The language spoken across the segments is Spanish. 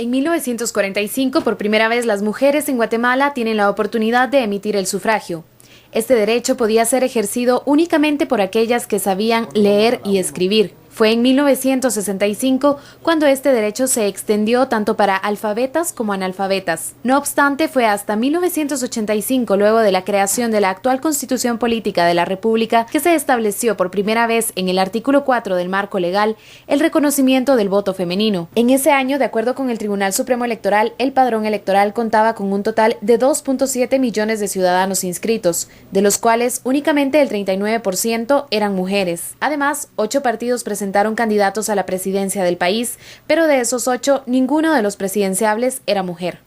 En 1945, por primera vez, las mujeres en Guatemala tienen la oportunidad de emitir el sufragio. Este derecho podía ser ejercido únicamente por aquellas que sabían leer y escribir. Fue en 1965 cuando este derecho se extendió tanto para alfabetas como analfabetas. No obstante, fue hasta 1985, luego de la creación de la actual Constitución Política de la República, que se estableció por primera vez en el artículo 4 del marco legal el reconocimiento del voto femenino. En ese año, de acuerdo con el Tribunal Supremo Electoral, el padrón electoral contaba con un total de 2.7 millones de ciudadanos inscritos, de los cuales únicamente el 39% eran mujeres. Además, 8 partidos presentaron candidatos a la presidencia del país, pero de esos 8, ninguno de los presidenciables era mujer.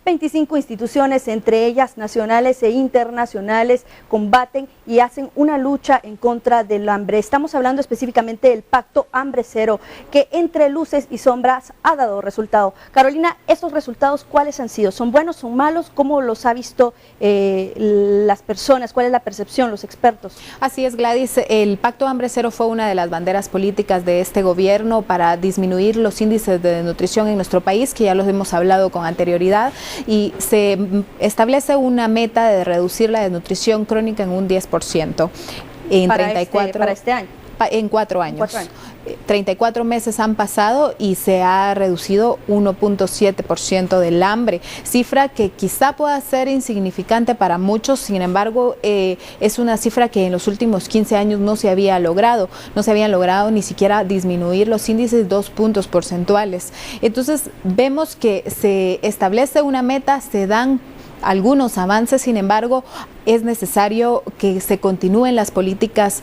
25 instituciones, entre ellas nacionales e internacionales, combaten y hacen una lucha en contra del hambre. Estamos hablando específicamente del Pacto Hambre Cero, que entre luces y sombras ha dado resultado. Carolina, ¿estos resultados cuáles han sido? ¿Son buenos, son malos? ¿Cómo los ha visto las personas? ¿Cuál es la percepción, los expertos? Así es, Gladys. El Pacto Hambre Cero fue una de las banderas políticas de este gobierno para disminuir los índices de desnutrición en nuestro país, que ya los hemos hablado con anterioridad, y se establece una meta de reducir la desnutrición crónica en un 10% en para este año. En 4 años. 34 meses han pasado y se ha reducido 1.7% del hambre, cifra que quizá pueda ser insignificante para muchos. Sin embargo, es una cifra que en los últimos 15 años no se había logrado, ni siquiera disminuir los índices 2 puntos porcentuales. Entonces vemos que se establece una meta, se dan algunos avances. Sin embargo, es necesario que se continúen las políticas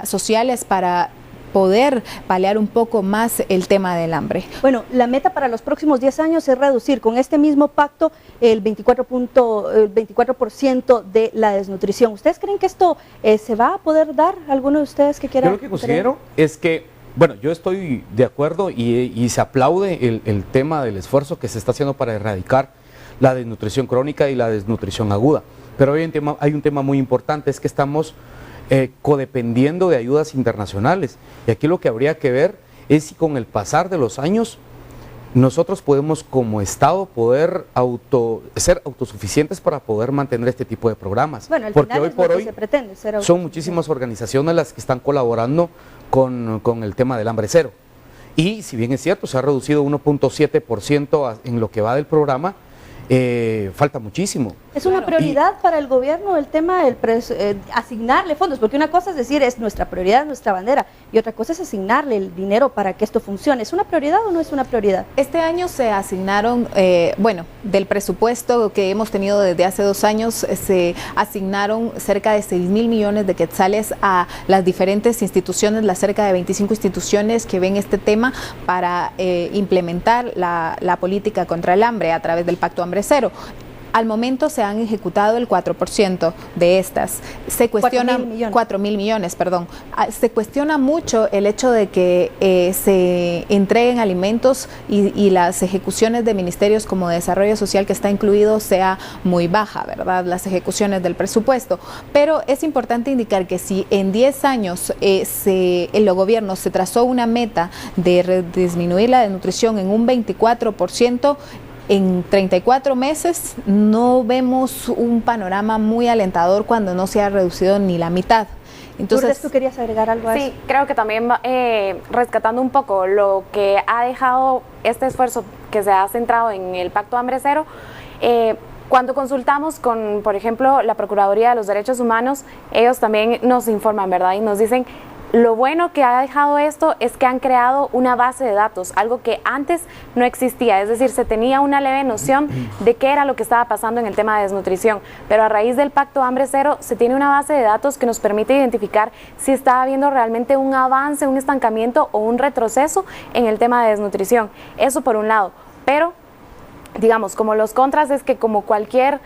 sociales para poder paliar un poco más el tema del hambre. Bueno, la meta para los próximos 10 años es reducir con este mismo pacto el 24% de la desnutrición. ¿Ustedes creen que esto se va a poder dar? ¿Alguno de ustedes que quiera? Yo lo que considero es que, bueno, yo estoy de acuerdo y se aplaude el tema del esfuerzo que se está haciendo para erradicar la desnutrición crónica y la desnutrición aguda. Pero hay un tema muy importante, es que estamos codependiendo de ayudas internacionales. Y aquí lo que habría que ver es si con el pasar de los años nosotros podemos como Estado ser autosuficientes para poder mantener este tipo de programas. Bueno, porque hoy por hoy se pretende ser son muchísimas organizaciones las que están colaborando con el tema del hambre cero. Y si bien es cierto, se ha reducido 1.7% en lo que va del programa, falta muchísimo. ¿Es una prioridad para el gobierno el tema del asignarle fondos? Porque una cosa es decir, es nuestra prioridad, nuestra bandera, y otra cosa es asignarle el dinero para que esto funcione. ¿Es una prioridad o no es una prioridad? Este año se asignaron, del presupuesto que hemos tenido desde hace 2 años, se asignaron cerca de 6.000 millones de quetzales a las diferentes instituciones, las cerca de 25 instituciones que ven este tema para implementar la política contra el hambre a través del Pacto Hambre Cero. Al momento se han ejecutado el 4% de estas. Se cuestiona 4.000 millones, perdón. Se cuestiona mucho el hecho de que se entreguen alimentos y las ejecuciones de ministerios como Desarrollo Social, que está incluido, sea muy baja, ¿verdad? Las ejecuciones del presupuesto. Pero es importante indicar que si en 10 años el gobierno se trazó una meta de disminuir la desnutrición en un 24%, en 34 meses no vemos un panorama muy alentador cuando no se ha reducido ni la mitad. Entonces, ¿tú querías agregar algo a eso? Sí, creo que también rescatando un poco lo que ha dejado este esfuerzo que se ha centrado en el Pacto Hambre Cero, cuando consultamos con, por ejemplo, la Procuraduría de los Derechos Humanos, ellos también nos informan, ¿verdad? Y nos dicen, lo bueno que ha dejado esto es que han creado una base de datos, algo que antes no existía, es decir, se tenía una leve noción de qué era lo que estaba pasando en el tema de desnutrición, pero a raíz del Pacto Hambre Cero se tiene una base de datos que nos permite identificar si está habiendo realmente un avance, un estancamiento o un retroceso en el tema de desnutrición. Eso por un lado, pero digamos, como los contras es que como cualquier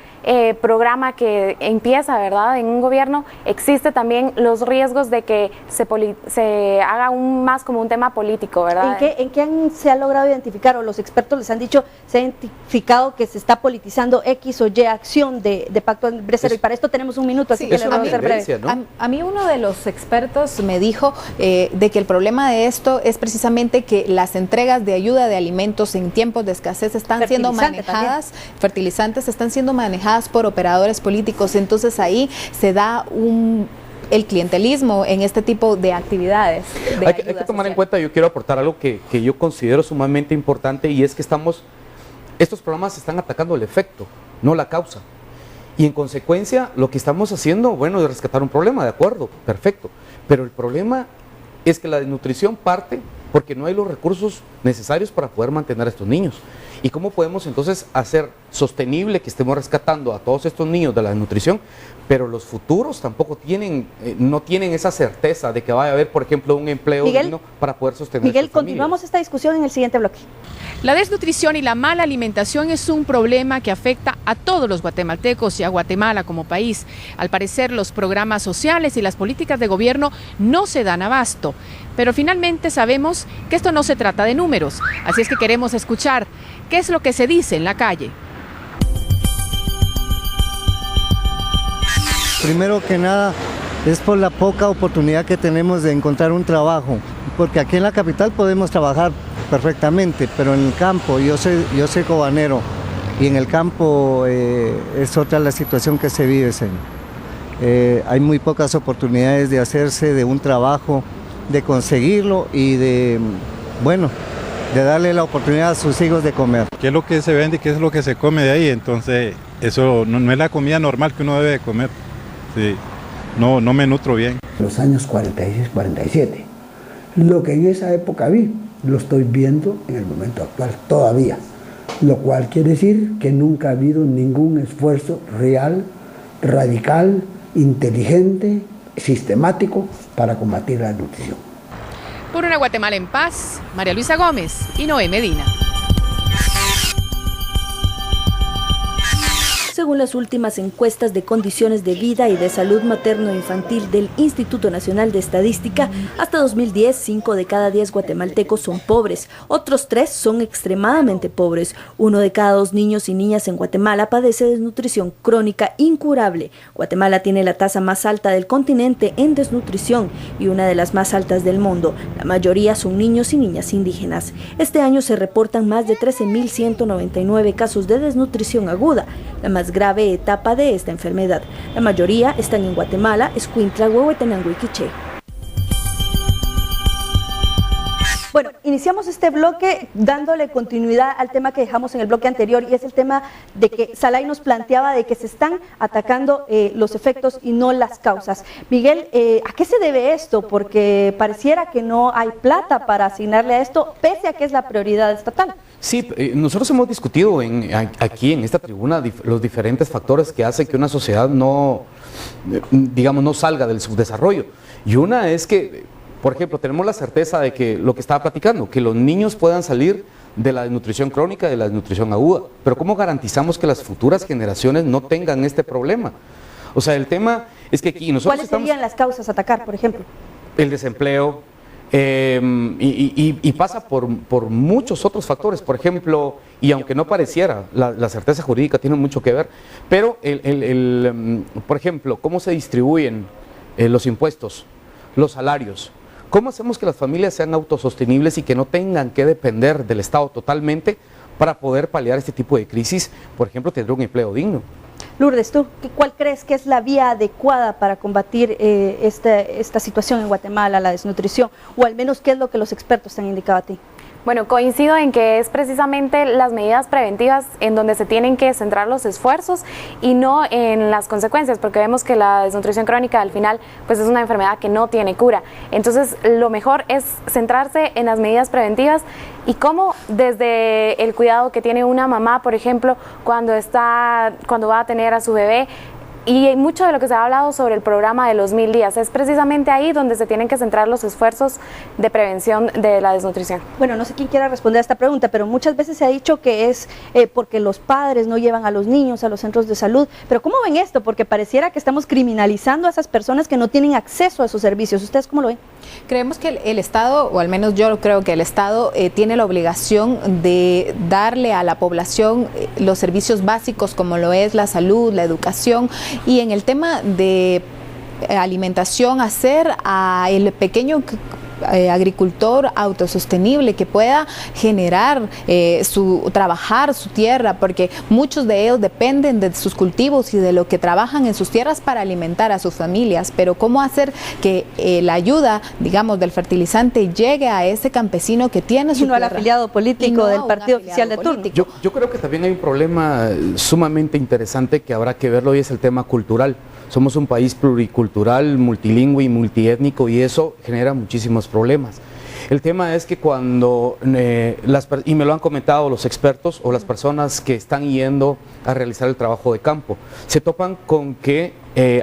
programa que empieza, ¿verdad?, en un gobierno, existe también los riesgos de que se haga aún más como un tema político, ¿verdad? ¿En qué se ha logrado identificar, o los expertos les han dicho, se ha identificado que se está politizando X o Y acción de Pacto Ambrecero? Y para esto tenemos un minuto, así que le vamos a hacer breve. ¿No? A mí uno de los expertos me dijo de que el problema de esto es precisamente que las entregas de ayuda de alimentos en tiempos de escasez están siendo manejadas, fertilizantes están siendo manejadas por operadores políticos, entonces ahí se da el clientelismo en este tipo de actividades. Hay que tomar en cuenta, yo quiero aportar algo que yo considero sumamente importante, y es que estos programas están atacando el efecto, no la causa. Y en consecuencia, lo que estamos haciendo, bueno, es rescatar un problema, de acuerdo, perfecto. Pero el problema es que la desnutrición parte porque no hay los recursos necesarios para poder mantener a estos niños. ¿Y cómo podemos entonces hacer sostenible que estemos rescatando a todos estos niños de la desnutrición, pero los futuros tampoco no tienen esa certeza de que vaya a haber, por ejemplo, un empleo digno para poder sostener Miguel, continuamos esta discusión en el siguiente bloque. La desnutrición y la mala alimentación es un problema que afecta a todos los guatemaltecos y a Guatemala como país. Al parecer, los programas sociales y las políticas de gobierno no se dan abasto. Pero finalmente sabemos que esto no se trata de números, así es que queremos escuchar qué es lo que se dice en la calle. Primero que nada, es por la poca oportunidad que tenemos de encontrar un trabajo, porque aquí en la capital podemos trabajar perfectamente, pero en el campo, yo soy cobanero, y en el campo es otra la situación que se vive, señor. Hay muy pocas oportunidades de hacerse de un trabajo, de conseguirlo y de darle la oportunidad a sus hijos de comer. ¿Qué es lo que se vende y qué es lo que se come de ahí? Entonces, eso no es la comida normal que uno debe de comer. Sí, no me nutro bien. Los años 46, 47. Lo que en esa época vi, lo estoy viendo en el momento actual todavía. Lo cual quiere decir que nunca ha habido ningún esfuerzo real, radical, inteligente, sistemático para combatir la desnutrición. Por una Guatemala en paz, María Luisa Gómez y Noé Medina. Según las últimas encuestas de condiciones de vida y de salud materno-infantil del Instituto Nacional de Estadística, hasta 2010, 5 de cada 10 guatemaltecos son pobres, otros 3 son extremadamente pobres. 1 de cada 2 niños y niñas en Guatemala padece desnutrición crónica incurable. Guatemala tiene la tasa más alta del continente en desnutrición y una de las más altas del mundo. La mayoría son niños y niñas indígenas. Este año se reportan más de 13.199 casos de desnutrición aguda, la más grave etapa de esta enfermedad. La mayoría están en Guatemala, Escuintla, Huehuetenango y Quiché. Bueno, iniciamos este bloque dándole continuidad al tema que dejamos en el bloque anterior, y es el tema de que Salai nos planteaba de que se están atacando los efectos y no las causas. Miguel, ¿a qué se debe esto? Porque pareciera que no hay plata para asignarle a esto, pese a que es la prioridad estatal. Sí, nosotros hemos discutido aquí en esta tribuna los diferentes factores que hacen que una sociedad no salga del subdesarrollo. Y una es que, por ejemplo, tenemos la certeza de que lo que estaba platicando, que los niños puedan salir de la desnutrición crónica, de la desnutrición aguda. Pero ¿cómo garantizamos que las futuras generaciones no tengan este problema? O sea, el tema es que aquí nosotros ¿Cuáles serían las causas a atacar, por ejemplo? El desempleo, y pasa por muchos otros factores, por ejemplo, y aunque no pareciera, la certeza jurídica tiene mucho que ver, pero por ejemplo, cómo se distribuyen los impuestos, los salarios, cómo hacemos que las familias sean autosostenibles y que no tengan que depender del Estado totalmente para poder paliar este tipo de crisis, por ejemplo, tener un empleo digno. Lourdes, ¿tú cuál crees que es la vía adecuada para combatir esta situación en Guatemala, la desnutrición? O al menos, ¿qué es lo que los expertos te han indicado a ti? Bueno, coincido en que es precisamente las medidas preventivas en donde se tienen que centrar los esfuerzos y no en las consecuencias, porque vemos que la desnutrición crónica al final pues es una enfermedad que no tiene cura. Entonces, lo mejor es centrarse en las medidas preventivas y cómo desde el cuidado que tiene una mamá, por ejemplo, cuando va a tener a su bebé, Y mucho de lo que se ha hablado sobre el programa de los 1000 días es precisamente ahí donde se tienen que centrar los esfuerzos de prevención de la desnutrición. Bueno, no sé quién quiera responder a esta pregunta, pero muchas veces se ha dicho que es porque los padres no llevan a los niños a los centros de salud. Pero ¿cómo ven esto? Porque pareciera que estamos criminalizando a esas personas que no tienen acceso a esos servicios. ¿Ustedes cómo lo ven? Creemos que el Estado, o al menos yo creo que el Estado tiene la obligación de darle a la población los servicios básicos como lo es la salud, la educación, y en el tema de alimentación hacer a el pequeño agricultor autosostenible que pueda generar trabajar su tierra, porque muchos de ellos dependen de sus cultivos y de lo que trabajan en sus tierras para alimentar a sus familias, pero cómo hacer que la ayuda, digamos, del fertilizante llegue a ese campesino que tiene su tierra. No al afiliado político del partido oficial de turno. Yo creo que también hay un problema sumamente interesante que habrá que verlo, y es el tema cultural. Somos un país pluricultural, multilingüe y multiétnico, y eso genera muchísimos problemas. El tema es que cuando, y me lo han comentado los expertos o las personas que están yendo a realizar el trabajo de campo, se topan con que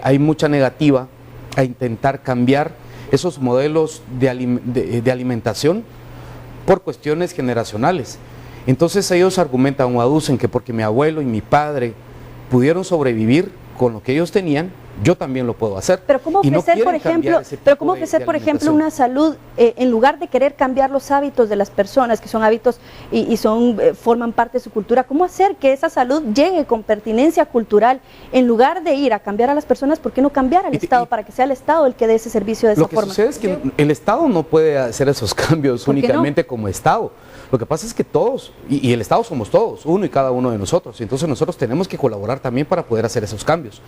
hay mucha negativa a intentar cambiar esos modelos de alimentación por cuestiones generacionales. Entonces ellos argumentan o aducen que porque mi abuelo y mi padre pudieron sobrevivir con lo que ellos tenían, yo también lo puedo hacer. Pero ¿cómo ofrecer, por ejemplo, una salud en lugar de querer cambiar los hábitos de las personas, que son hábitos y forman parte de su cultura? ¿Cómo hacer que esa salud llegue con pertinencia cultural en lugar de ir a cambiar a las personas? ¿Por qué no cambiar al Estado para que sea el Estado el que dé ese servicio de esa forma? Lo que sucede es que el Estado no puede hacer esos cambios únicamente como Estado. Lo que pasa es que todos, y el Estado somos todos, uno y cada uno de nosotros, y entonces nosotros tenemos que colaborar también para poder hacer esos cambios.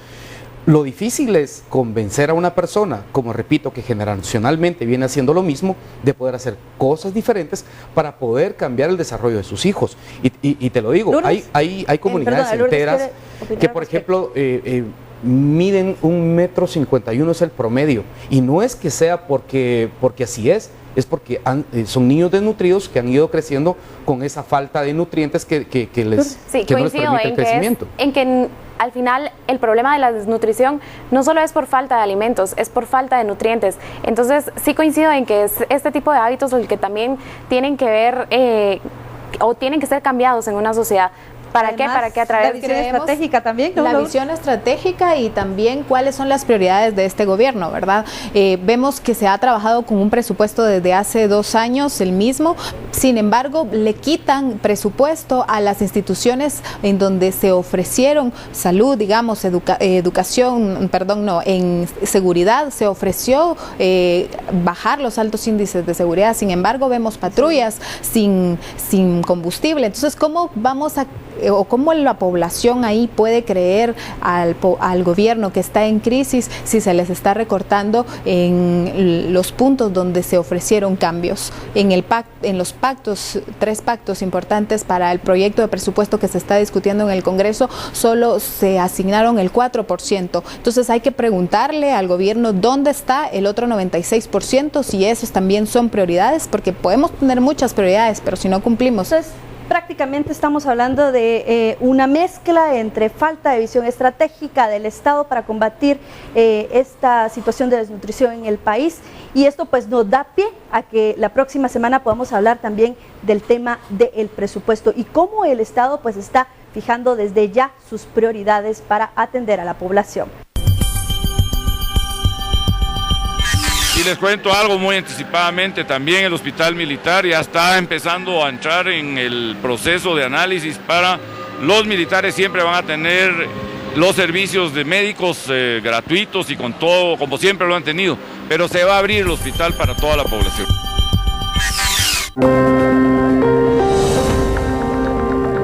Lo difícil es convencer a una persona, como repito, que generacionalmente viene haciendo lo mismo, de poder hacer cosas diferentes para poder cambiar el desarrollo de sus hijos. Y te lo digo, hay comunidades enteras que, por ejemplo, miden 1,51 m es el promedio, y no es que sea porque así es porque son niños desnutridos que han ido creciendo con esa falta de nutrientes que no les permite el crecimiento. En que al final el problema de la desnutrición no solo es por falta de alimentos, es por falta de nutrientes. Entonces sí coincido en que es este tipo de hábitos los que también tienen que ver o tienen que ser cambiados en una sociedad. ¿Para qué? Para que a través de la visión estratégica también, ¿no? La visión estratégica y también cuáles son las prioridades de este gobierno, ¿verdad? Vemos que se ha trabajado con un presupuesto desde hace 2 años, el mismo. Sin embargo, le quitan presupuesto a las instituciones en donde se ofrecieron salud, digamos, educación, en seguridad, se ofreció bajar los altos índices de seguridad. Sin embargo, vemos patrullas sin combustible. Entonces, ¿cómo vamos a o cómo la población ahí puede creer al gobierno que está en crisis si se les está recortando en los puntos donde se ofrecieron cambios? En los pactos, 3 pactos importantes para el proyecto de presupuesto que se está discutiendo en el Congreso, solo se asignaron el 4%. Entonces hay que preguntarle al gobierno dónde está el otro 96%, si esos también son prioridades, porque podemos tener muchas prioridades, pero si no cumplimos... Entonces, prácticamente estamos hablando de una mezcla entre falta de visión estratégica del Estado para combatir esta situación de desnutrición en el país, y esto pues nos da pie a que la próxima semana podamos hablar también del tema del presupuesto y cómo el Estado pues está fijando desde ya sus prioridades para atender a la población. Y les cuento algo muy anticipadamente, también el Hospital Militar ya está empezando a entrar en el proceso de análisis para los militares. Siempre van a tener los servicios de médicos gratuitos y con todo, como siempre lo han tenido, pero se va a abrir el hospital para toda la población.